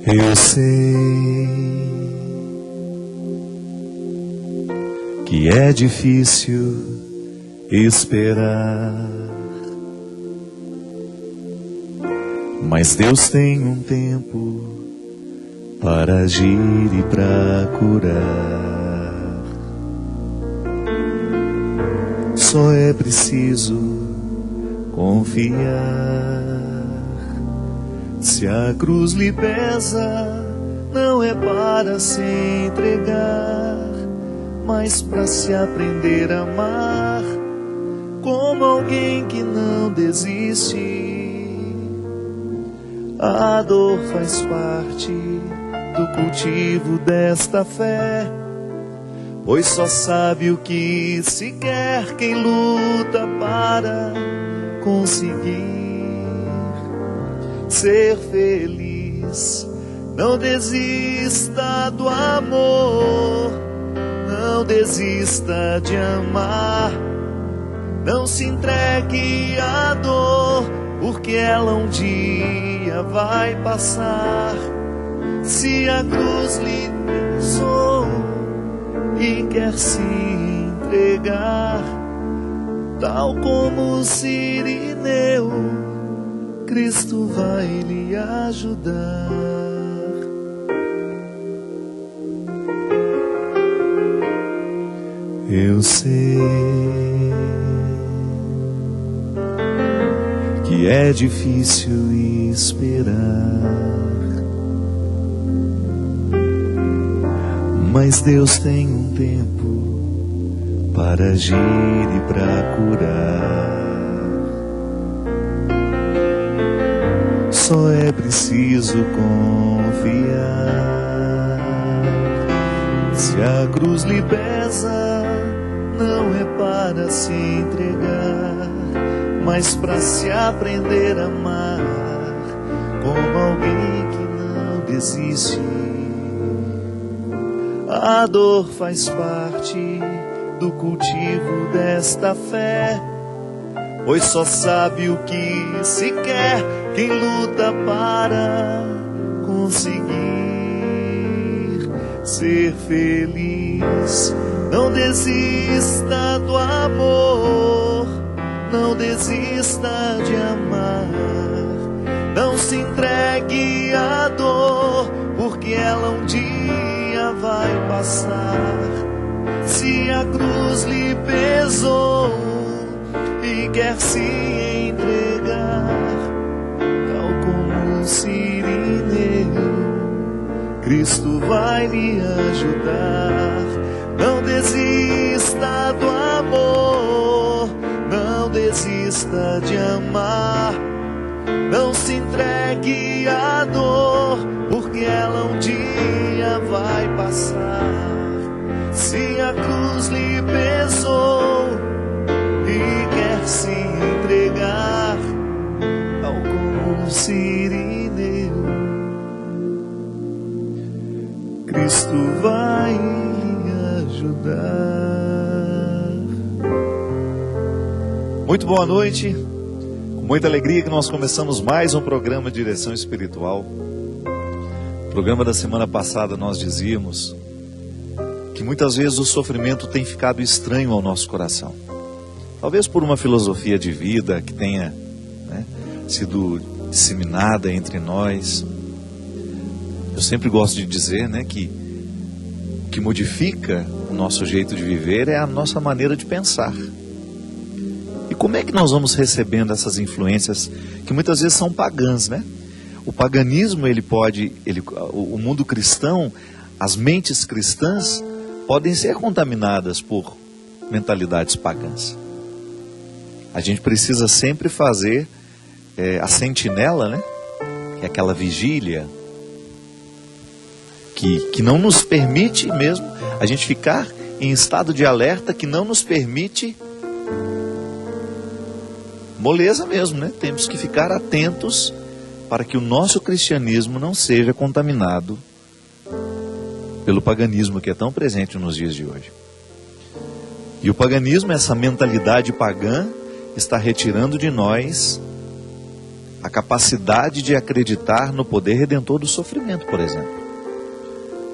Eu sei que é difícil esperar, mas Deus tem um tempo para agir e para curar. Só é preciso confiar. Se a cruz lhe pesa, não é para se entregar, mas para se aprender a amar, como alguém que não desiste. A dor faz parte do cultivo desta fé, pois só sabe o que se quer quem luta para conseguir ser feliz. Não desista do amor, não desista de amar, não se entregue à dor, porque ela um dia vai passar. Se a cruz lhe pesou e quer se entregar, tal como o Cirineu, Cristo vai lhe ajudar. Eu sei que é difícil esperar, mas Deus tem um tempo para agir e para curar. Só é preciso confiar. Se a cruz lhe pesa, não é para se entregar, mas para se aprender a amar, como alguém que não desiste. A dor faz parte do cultivo desta fé, pois só sabe o que se quer quem luta para conseguir ser feliz. Não desista do amor, não desista de amar, não se entregue à dor, porque ela um dia vai passar. Se a cruz lhe pesou e quer se entregar, tal como o Cirineu, Cristo vai lhe ajudar. Não desista do amor, não desista de amar, não se entregue à dor, porque ela um dia vai passar. Se a cruz lhe pesou e quer se entregar, tal como o Cirineu, Cristo vai lhe ajudar. Muito boa noite, com muita alegria que nós começamos mais um programa de Direção Espiritual. No programa da semana passada nós dizíamos que muitas vezes o sofrimento tem ficado estranho ao nosso coração. Talvez por uma filosofia de vida que tenha sido disseminada entre nós. Eu sempre gosto de dizer que o que modifica o nosso jeito de viver é a nossa maneira de pensar. E como é que nós vamos recebendo essas influências que muitas vezes são pagãs, né? O paganismo, o mundo cristão, as mentes cristãs podem ser contaminadas por mentalidades pagãs. A gente precisa sempre fazer a sentinela, que é aquela vigília que não nos permite mesmo a gente ficar em estado de alerta, que não nos permite moleza mesmo, Temos que ficar atentos para que o nosso cristianismo não seja contaminado pelo paganismo que é tão presente nos dias de hoje. E o paganismo, essa mentalidade pagã, está retirando de nós a capacidade de acreditar no poder redentor do sofrimento, por exemplo.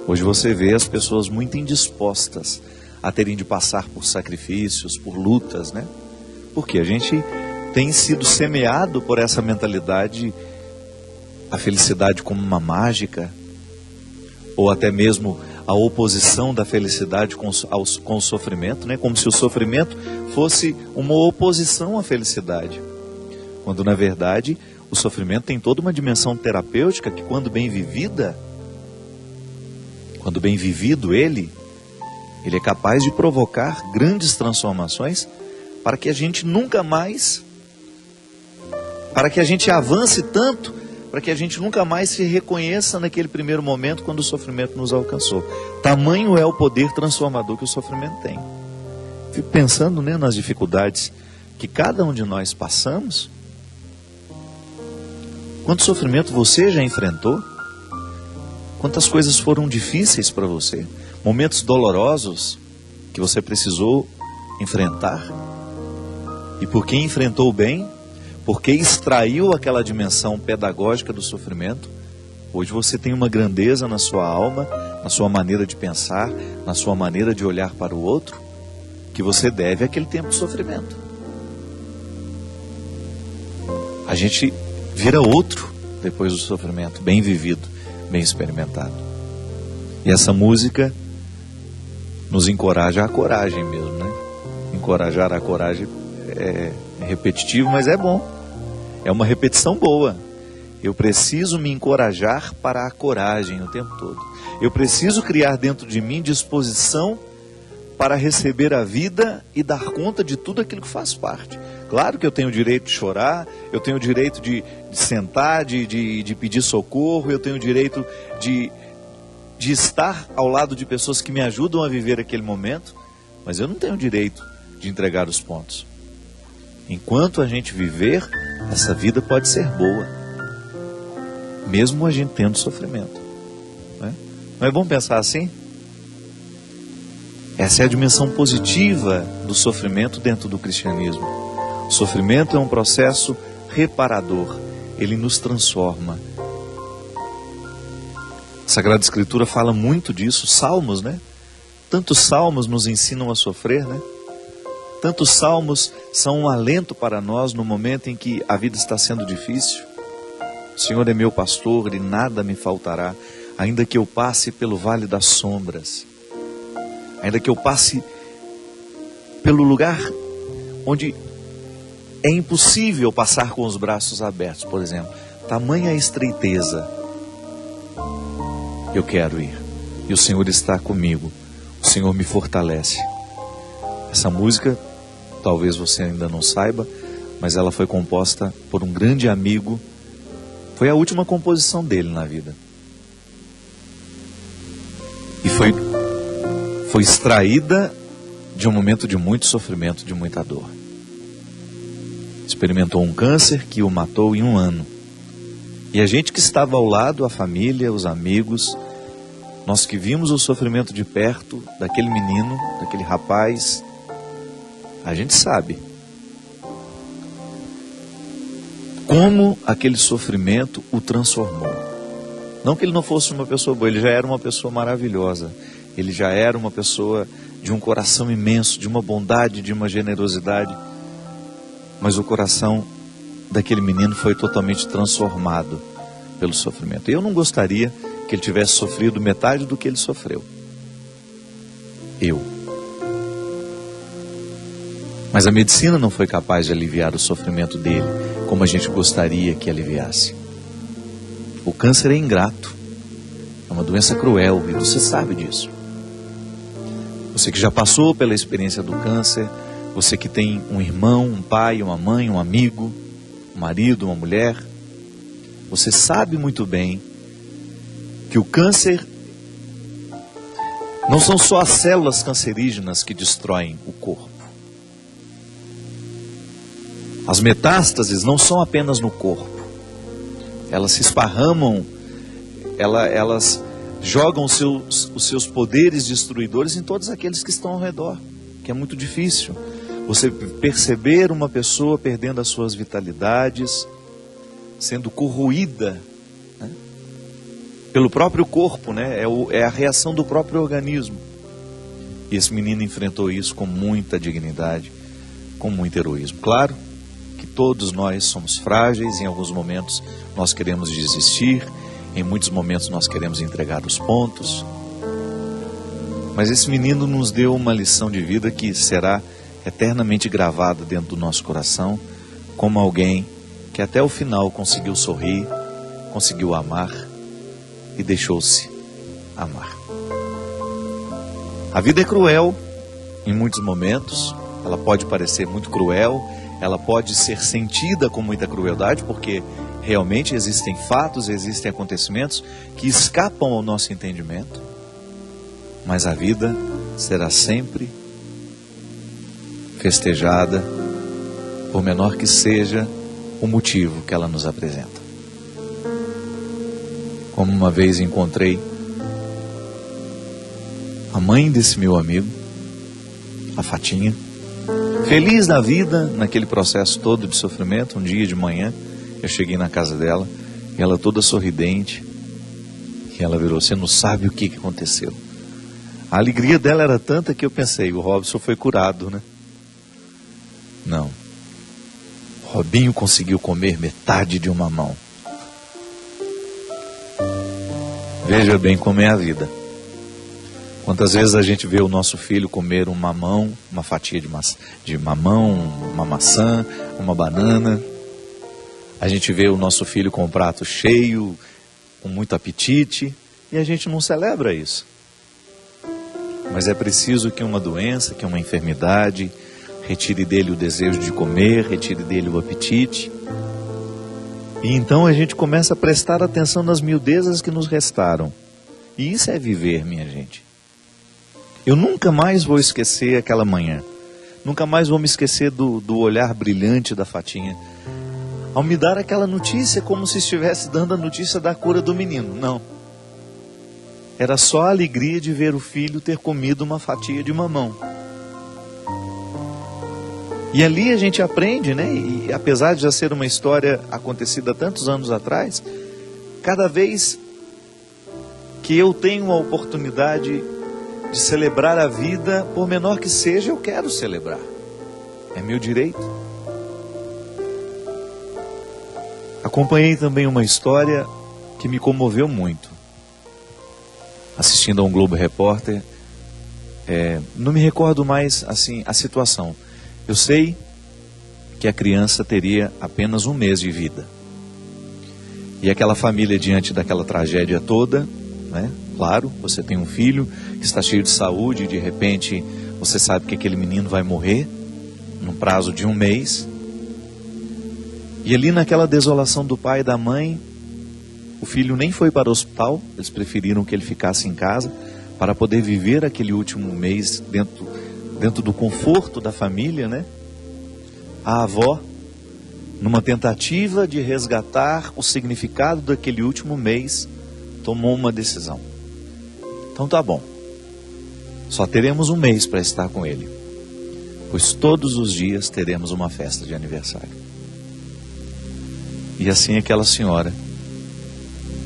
Hoje você vê as pessoas muito indispostas a terem de passar por sacrifícios, por lutas, né? Porque a gente tem sido semeado por essa mentalidade, a felicidade como uma mágica, ou até mesmo a oposição da felicidade com o sofrimento, né? Como se o sofrimento fosse uma oposição à felicidade. Quando na verdade o sofrimento tem toda uma dimensão terapêutica que quando bem vivida, quando bem vivido ele é capaz de provocar grandes transformações para que a gente nunca mais, para que a gente avance tanto, para que a gente nunca mais se reconheça naquele primeiro momento quando o sofrimento nos alcançou. Tamanho é o poder transformador que o sofrimento tem. Fico pensando, né, nas dificuldades que cada um de nós passamos. Quanto sofrimento você já enfrentou? Quantas coisas foram difíceis para você? Momentos dolorosos que você precisou enfrentar? E porque enfrentou bem, porque extraiu aquela dimensão pedagógica do sofrimento, hoje você tem uma grandeza na sua alma, na sua maneira de pensar, na sua maneira de olhar para o outro, que você deve àquele tempo de sofrimento. A gente vira outro depois do sofrimento, bem vivido, bem experimentado. E essa música nos encoraja à coragem mesmo, né? Encorajar a coragem é repetitivo, mas é bom. É uma repetição boa. Eu preciso me encorajar para a coragem o tempo todo. Eu preciso criar dentro de mim disposição para receber a vida e dar conta de tudo aquilo que faz parte. Claro que eu tenho o direito de chorar, eu tenho o direito de sentar, de pedir socorro, eu tenho o direito de estar ao lado de pessoas que me ajudam a viver aquele momento, mas eu não tenho o direito de entregar os pontos. Enquanto a gente viver, essa vida pode ser boa, mesmo a gente tendo sofrimento. Não é bom pensar assim? Essa é a dimensão positiva do sofrimento dentro do cristianismo. O sofrimento é um processo reparador, ele nos transforma. A Sagrada Escritura fala muito disso, salmos, né? Tantos salmos nos ensinam a sofrer, né? Tantos salmos são um alento para nós no momento em que a vida está sendo difícil. O Senhor é meu pastor e nada me faltará, ainda que eu passe pelo vale das sombras, ainda que eu passe pelo lugar onde é impossível passar com os braços abertos, por exemplo, tamanha estreiteza, eu quero ir, e o Senhor está comigo, o Senhor me fortalece. Essa música, talvez você ainda não saiba, mas ela foi composta por um grande amigo, foi a última composição dele na vida. E foi extraída de um momento de muito sofrimento, de muita dor. Experimentou um câncer que o matou em 1 ano. E a gente que estava ao lado, a família, os amigos, nós que vimos o sofrimento de perto, daquele menino, daquele rapaz, a gente sabe como aquele sofrimento o transformou. Não que ele não fosse uma pessoa boa, ele já era uma pessoa maravilhosa. Ele já era uma pessoa de um coração imenso, de uma bondade, de uma generosidade. Mas o coração daquele menino foi totalmente transformado pelo sofrimento. Eu não gostaria que ele tivesse sofrido metade do que ele sofreu. Mas a medicina não foi capaz de aliviar o sofrimento dele como a gente gostaria que aliviasse. O câncer é ingrato, é uma doença cruel e você sabe disso. Você que já passou pela experiência do câncer, você que tem um irmão, um pai, uma mãe, um amigo, um marido, uma mulher, você sabe muito bem que o câncer não são só as células cancerígenas que destroem o corpo. As metástases não são apenas no corpo. Elas se esparramam, elas jogam os seus poderes destruidores em todos aqueles que estão ao redor, que é muito difícil. Você perceber uma pessoa perdendo as suas vitalidades, sendo corroída, né, pelo próprio corpo, né? É a reação do próprio organismo. E esse menino enfrentou isso com muita dignidade, com muito heroísmo. Claro que todos nós somos frágeis, em alguns momentos nós queremos desistir, em muitos momentos nós queremos entregar os pontos. Mas esse menino nos deu uma lição de vida que será eternamente gravada dentro do nosso coração, como alguém que até o final conseguiu sorrir, conseguiu amar e deixou-se amar. A vida é cruel em muitos momentos, ela pode parecer muito cruel, ela pode ser sentida com muita crueldade, porque realmente existem fatos, existem acontecimentos que escapam ao nosso entendimento, mas a vida será sempre festejada, por menor que seja o motivo que ela nos apresenta. Como uma vez encontrei a mãe desse meu amigo, a Fatinha, feliz da vida, naquele processo todo de sofrimento. Um dia de manhã, eu cheguei na casa dela, e ela toda sorridente, e ela virou: você não sabe o que aconteceu. A alegria dela era tanta que eu pensei, o Robson foi curado, né? Não. Robinho conseguiu comer metade de uma mão. Veja bem como é a vida. Quantas vezes a gente vê o nosso filho comer um mamão, uma fatia de mamão, uma maçã, uma banana. A gente vê o nosso filho com o prato cheio, com muito apetite, e a gente não celebra isso. Mas é preciso que uma doença, que uma enfermidade, retire dele o desejo de comer, retire dele o apetite. E então a gente começa a prestar atenção nas miudezas que nos restaram. E isso é viver, minha gente. Eu nunca mais vou esquecer aquela manhã. Nunca mais vou me esquecer do olhar brilhante da Fatinha. Ao me dar aquela notícia, como se estivesse dando a notícia da cura do menino. Não. Era só a alegria de ver o filho ter comido uma fatia de mamão. E ali a gente aprende, né? E apesar de já ser uma história acontecida há tantos anos atrás, cada vez que eu tenho a oportunidade de celebrar a vida, por menor que seja, eu quero celebrar. É meu direito. Acompanhei também uma história que me comoveu muito. Assistindo a um Globo Repórter, não me recordo mais assim a situação. Eu sei que a criança teria apenas 1 mês de vida. E aquela família, diante daquela tragédia toda, né? Claro, você tem um filho que está cheio de saúde e de repente você sabe que aquele menino vai morrer num prazo de 1 mês. E ali naquela desolação do pai e da mãe, o filho nem foi para o hospital, eles preferiram que ele ficasse em casa para poder viver aquele último mês dentro do conforto da família, né? A avó, numa tentativa de resgatar o significado daquele último mês, tomou uma decisão. Então tá bom, só teremos 1 mês para estar com ele, pois todos os dias teremos uma festa de aniversário. E assim aquela senhora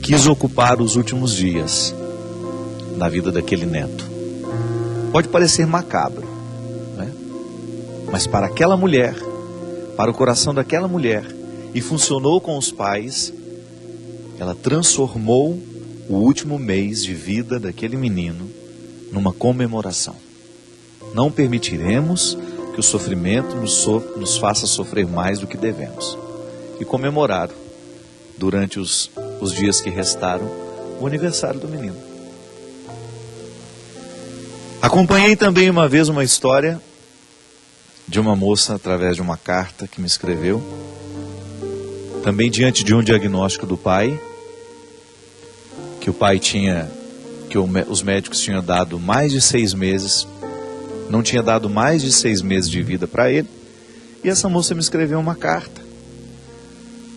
quis ocupar os últimos dias da vida daquele neto. Pode parecer macabro, né? Mas para aquela mulher, para o coração daquela mulher, e funcionou com os pais, ela transformou o último mês de vida daquele menino numa comemoração. Não permitiremos que o sofrimento nos faça sofrer mais do que devemos. E comemoraram, durante os dias que restaram, o aniversário do menino. Acompanhei também uma vez uma história de uma moça, através de uma carta que me escreveu, também diante de um diagnóstico do pai, que o pai tinha, os médicos tinham dado mais de 6 meses, não tinha dado mais de 6 meses de vida para ele, e essa moça me escreveu uma carta,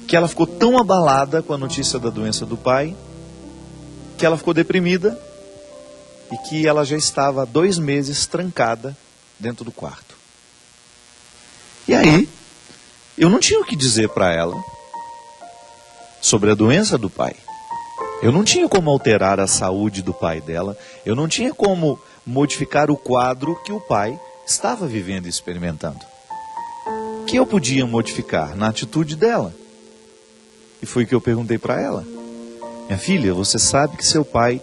que ela ficou tão abalada com a notícia da doença do pai, que ela ficou deprimida, e que ela já estava há 2 meses trancada dentro do quarto. E aí, eu não tinha o que dizer para ela, sobre a doença do pai. Eu não tinha como alterar a saúde do pai dela, eu não tinha como modificar o quadro que o pai estava vivendo e experimentando. O que eu podia modificar? Na atitude dela. E foi o que eu perguntei para ela. Minha filha, você sabe que seu pai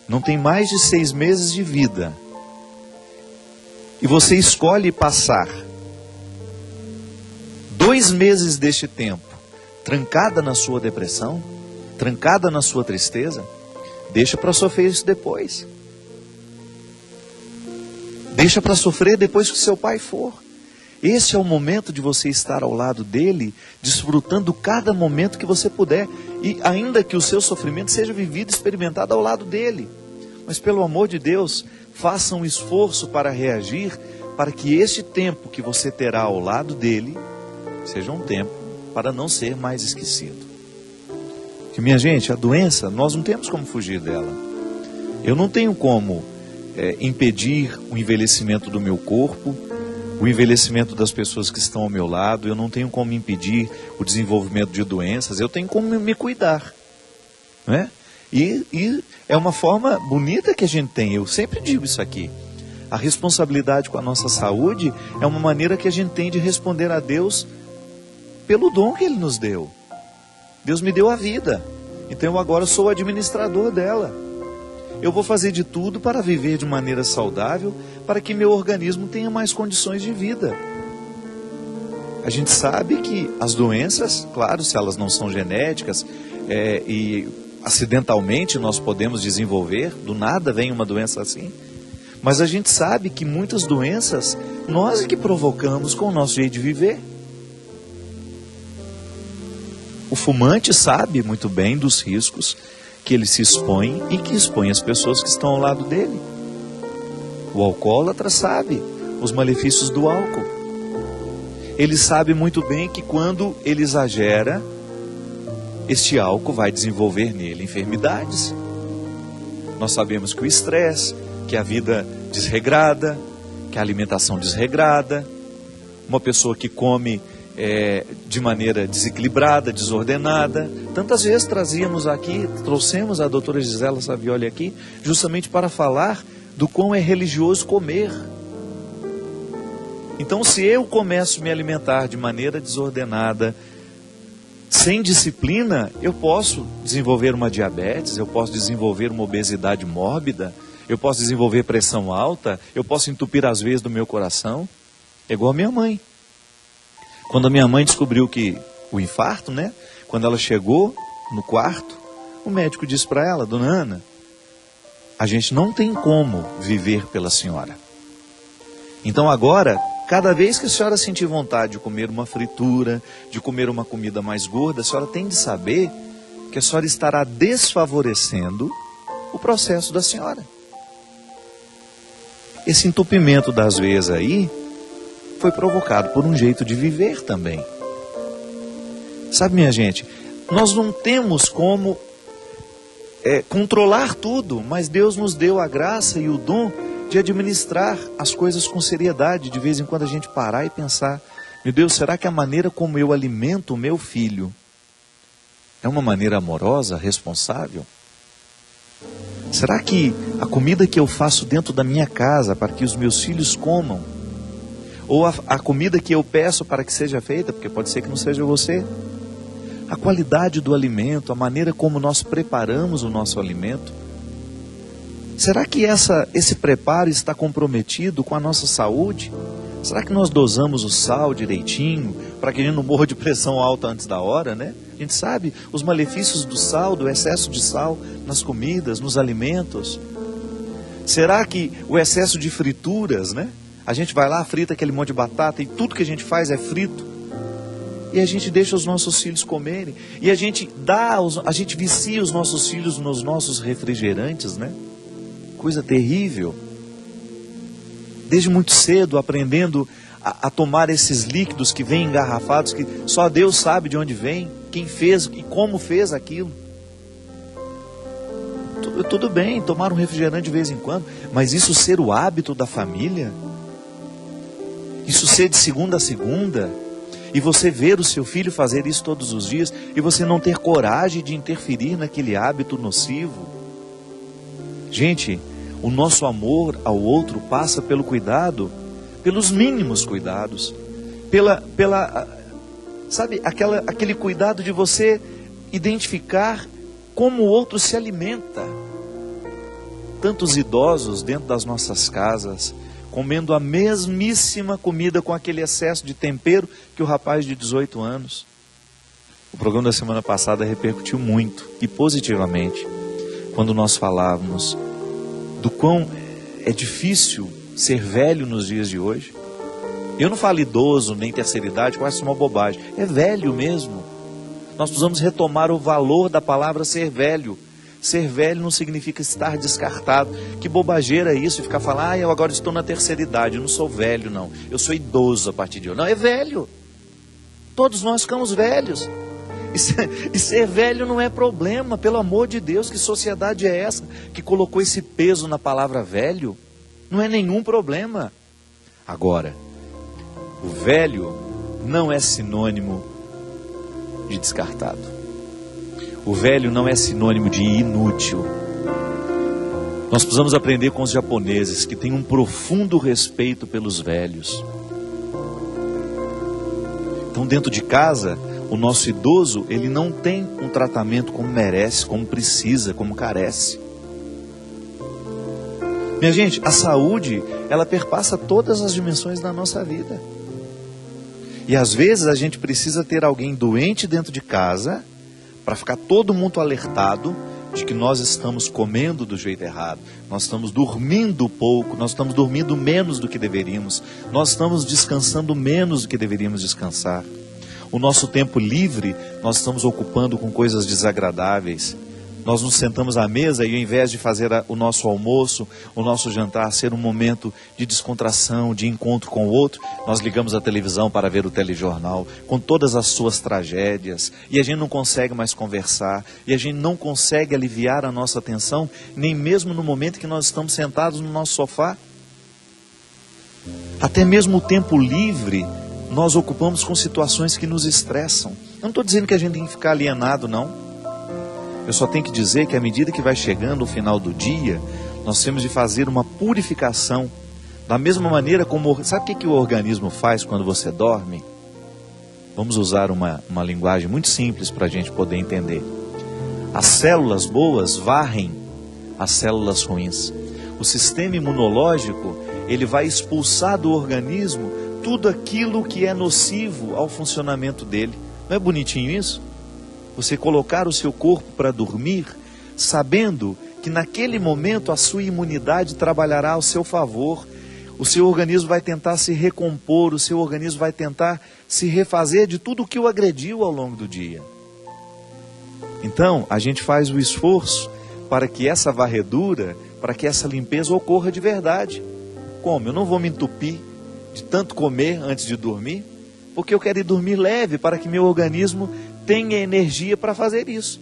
não tem mais de 6 meses de vida. E você escolhe passar 2 meses deste tempo trancada na sua depressão, trancada na sua tristeza. Deixa para sofrer isso depois. Deixa para sofrer depois que seu pai for. Esse é o momento de você estar ao lado dele, desfrutando cada momento que você puder. E ainda que o seu sofrimento seja vivido, experimentado ao lado dele. Mas pelo amor de Deus, faça um esforço para reagir, para que este tempo que você terá ao lado dele, seja um tempo para não ser mais esquecido. Que, minha gente, a doença, nós não temos como fugir dela. Eu não tenho como impedir o envelhecimento do meu corpo, o envelhecimento das pessoas que estão ao meu lado. Eu não tenho como impedir o desenvolvimento de doenças. Eu tenho como me cuidar, né? E é uma forma bonita que a gente tem. Eu sempre digo isso aqui. A responsabilidade com a nossa saúde é uma maneira que a gente tem de responder a Deus pelo dom que Ele nos deu. Deus me deu a vida, então eu agora sou o administrador dela. Eu vou fazer de tudo para viver de maneira saudável, para que meu organismo tenha mais condições de vida. A gente sabe que as doenças, claro, se elas não são genéticas, e acidentalmente nós podemos desenvolver, do nada vem uma doença assim, mas a gente sabe que muitas doenças nós é que provocamos com o nosso jeito de viver. O fumante sabe muito bem dos riscos que ele se expõe e que expõe as pessoas que estão ao lado dele. O alcoólatra sabe os malefícios do álcool. Ele sabe muito bem que quando ele exagera, este álcool vai desenvolver nele enfermidades. Nós sabemos que o estresse, que a vida desregrada, que a alimentação desregrada, uma pessoa que come de maneira desequilibrada, desordenada. Tantas vezes trouxemos a doutora Gisela Savioli aqui, justamente para falar do quão é religioso comer. Então, se eu começo a me alimentar de maneira desordenada, sem disciplina, eu posso desenvolver uma diabetes, eu posso desenvolver uma obesidade mórbida, eu posso desenvolver pressão alta, eu posso entupir as veias do meu coração. É igual a minha mãe. Quando a minha mãe descobriu que o infarto, né? Quando ela chegou no quarto, o médico disse para ela: Dona Ana, a gente não tem como viver pela senhora. Então agora, cada vez que a senhora sentir vontade de comer uma fritura, de comer uma comida mais gorda, a senhora tem de saber que a senhora estará desfavorecendo o processo da senhora. Esse entupimento das veias aí foi provocado por um jeito de viver também. Sabe, minha gente, nós não temos como controlar tudo, mas Deus nos deu a graça e o dom de administrar as coisas com seriedade. De vez em quando a gente parar e pensar: meu Deus, será que a maneira como eu alimento o meu filho é uma maneira amorosa, responsável? Será que a comida que eu faço dentro da minha casa para que os meus filhos comam, ou a comida que eu peço para que seja feita, porque pode ser que não seja você, a qualidade do alimento, a maneira como nós preparamos o nosso alimento, será que esse preparo está comprometido com a nossa saúde? Será que nós dosamos o sal direitinho, para que a gente não morra de pressão alta antes da hora, né? A gente sabe os malefícios do sal, do excesso de sal nas comidas, nos alimentos. Será que o excesso de frituras, né? A gente vai lá, frita aquele monte de batata e tudo que a gente faz é frito. E a gente deixa os nossos filhos comerem. E a gente vicia os nossos filhos nos nossos refrigerantes, né? Coisa terrível. Desde muito cedo, aprendendo a tomar esses líquidos que vêm engarrafados, que só Deus sabe de onde vem, quem fez e como fez aquilo. Tudo bem, tomar um refrigerante de vez em quando, mas isso ser o hábito da família? Isso ser de segunda a segunda? E você ver o seu filho fazer isso todos os dias e você não ter coragem de interferir naquele hábito nocivo. Gente, o nosso amor ao outro passa pelo cuidado, pelos mínimos cuidados, sabe, aquele cuidado de você identificar como o outro se alimenta. Tantos idosos dentro das nossas casas, comendo a mesmíssima comida com aquele excesso de tempero que o rapaz de 18 anos. O programa da semana passada repercutiu muito e positivamente quando nós falávamos do quão é difícil ser velho nos dias de hoje. Eu não falo idoso nem terceira idade, quase uma bobagem. É velho mesmo. Nós precisamos retomar o valor da palavra ser velho. Ser velho não significa estar descartado. Que bobageira é isso, de ficar falando, eu agora estou na terceira idade, eu não sou velho não, eu sou idoso a partir de hoje. Não, é velho. Todos nós ficamos velhos. E ser velho não é problema, pelo amor de Deus, que sociedade é essa que colocou esse peso na palavra velho? Não é nenhum problema. Agora, o velho não é sinônimo de descartado. O velho não é sinônimo de inútil. Nós precisamos aprender com os japoneses que têm um profundo respeito pelos velhos. Então, dentro de casa, o nosso idoso, ele não tem um tratamento como merece, como precisa, como carece. Minha gente, a saúde, ela perpassa todas as dimensões da nossa vida. E às vezes a gente precisa ter alguém doente dentro de casa para ficar todo mundo alertado de que nós estamos comendo do jeito errado, nós estamos dormindo pouco, nós estamos dormindo menos do que deveríamos, nós estamos descansando menos do que deveríamos descansar. O nosso tempo livre nós estamos ocupando com coisas desagradáveis. Nós nos sentamos à mesa e ao invés de fazer o nosso almoço, o nosso jantar ser um momento de descontração, de encontro com o outro, nós ligamos a televisão para ver o telejornal, com todas as suas tragédias, e a gente não consegue mais conversar, e a gente não consegue aliviar a nossa atenção, nem mesmo no momento que nós estamos sentados no nosso sofá. Até mesmo o tempo livre, nós ocupamos com situações que nos estressam. Eu não estou dizendo que a gente tem que ficar alienado, não. Eu só tenho que dizer que à medida que vai chegando o final do dia, nós temos de fazer uma purificação. Da mesma maneira como... Sabe o que o organismo faz quando você dorme? Vamos usar uma linguagem muito simples para a gente poder entender. As células boas varrem as células ruins. O sistema imunológico, ele vai expulsar do organismo tudo aquilo que é nocivo ao funcionamento dele. Não é bonitinho isso? Você colocar o seu corpo para dormir, sabendo que naquele momento a sua imunidade trabalhará ao seu favor, o seu organismo vai tentar se recompor, o seu organismo vai tentar se refazer de tudo o que o agrediu ao longo do dia. Então, a gente faz o esforço para que essa varredura, para que essa limpeza ocorra de verdade. Como? Eu não vou me entupir de tanto comer antes de dormir, porque eu quero ir dormir leve para que meu organismo tenha energia para fazer isso.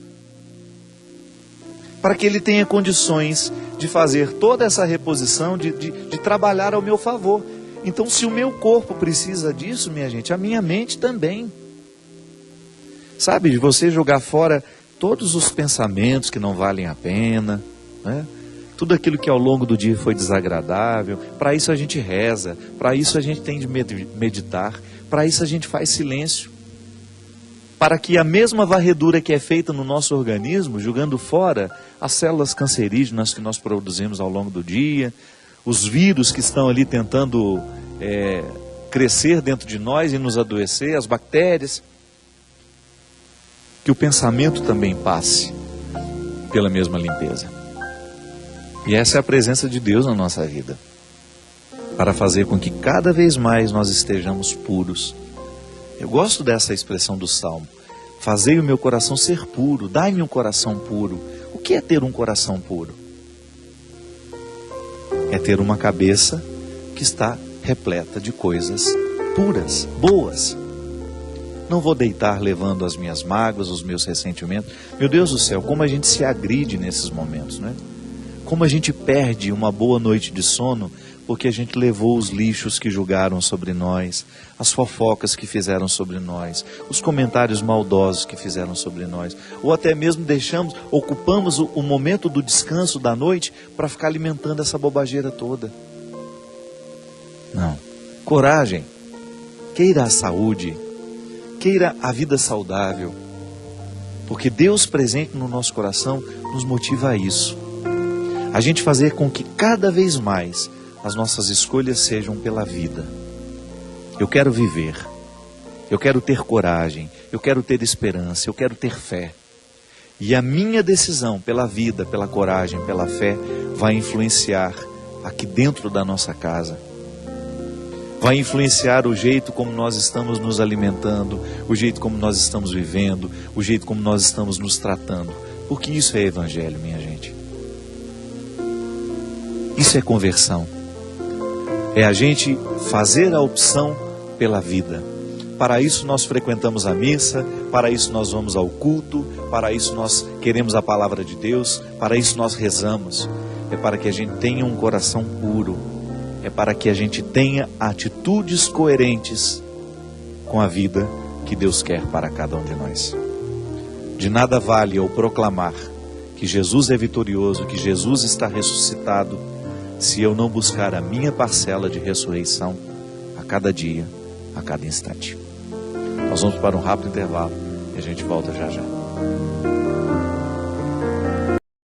Para que ele tenha condições de fazer toda essa reposição, de trabalhar ao meu favor. Então, se o meu corpo precisa disso, minha gente, a minha mente também. Sabe, de você jogar fora todos os pensamentos que não valem a pena, né? Tudo aquilo que ao longo do dia foi desagradável. Para isso a gente reza, para isso a gente tem de meditar, para isso a gente faz silêncio. Para que a mesma varredura que é feita no nosso organismo, jogando fora as células cancerígenas que nós produzimos ao longo do dia, os vírus que estão ali tentando crescer dentro de nós e nos adoecer, as bactérias, que o pensamento também passe pela mesma limpeza. E essa é a presença de Deus na nossa vida, para fazer com que cada vez mais nós estejamos puros. Eu gosto dessa expressão do Salmo. Fazei o meu coração ser puro, dai-me um coração puro. O que é ter um coração puro? É ter uma cabeça que está repleta de coisas puras, boas. Não vou deitar levando as minhas mágoas, os meus ressentimentos. Meu Deus do céu, como a gente se agride nesses momentos, né? Como a gente perde uma boa noite de sono porque a gente levou os lixos que julgaram sobre nós, as fofocas que fizeram sobre nós, os comentários maldosos que fizeram sobre nós, ou até mesmo ocupamos o momento do descanso da noite para ficar alimentando essa bobageira toda. Não. Coragem. Queira a saúde, queira a vida saudável, porque Deus presente no nosso coração nos motiva a isso. A gente fazer com que cada vez mais as nossas escolhas sejam pela vida. Eu quero viver, eu quero ter coragem, eu quero ter esperança, eu quero ter fé. E a minha decisão pela vida, pela coragem, pela fé, vai influenciar aqui dentro da nossa casa. Vai influenciar o jeito como nós estamos nos alimentando, o jeito como nós estamos vivendo, o jeito como nós estamos nos tratando. Porque isso é evangelho, minha gente. Isso é conversão. É a gente fazer a opção pela vida. Para isso nós frequentamos a missa, para isso nós vamos ao culto, para isso nós queremos a palavra de Deus, para isso nós rezamos. É para que a gente tenha um coração puro. É para que a gente tenha atitudes coerentes com a vida que Deus quer para cada um de nós. De nada vale eu proclamar que Jesus é vitorioso, que Jesus está ressuscitado, se eu não buscar a minha parcela de ressurreição a cada dia, a cada instante. Nós vamos para um rápido intervalo e a gente volta já já.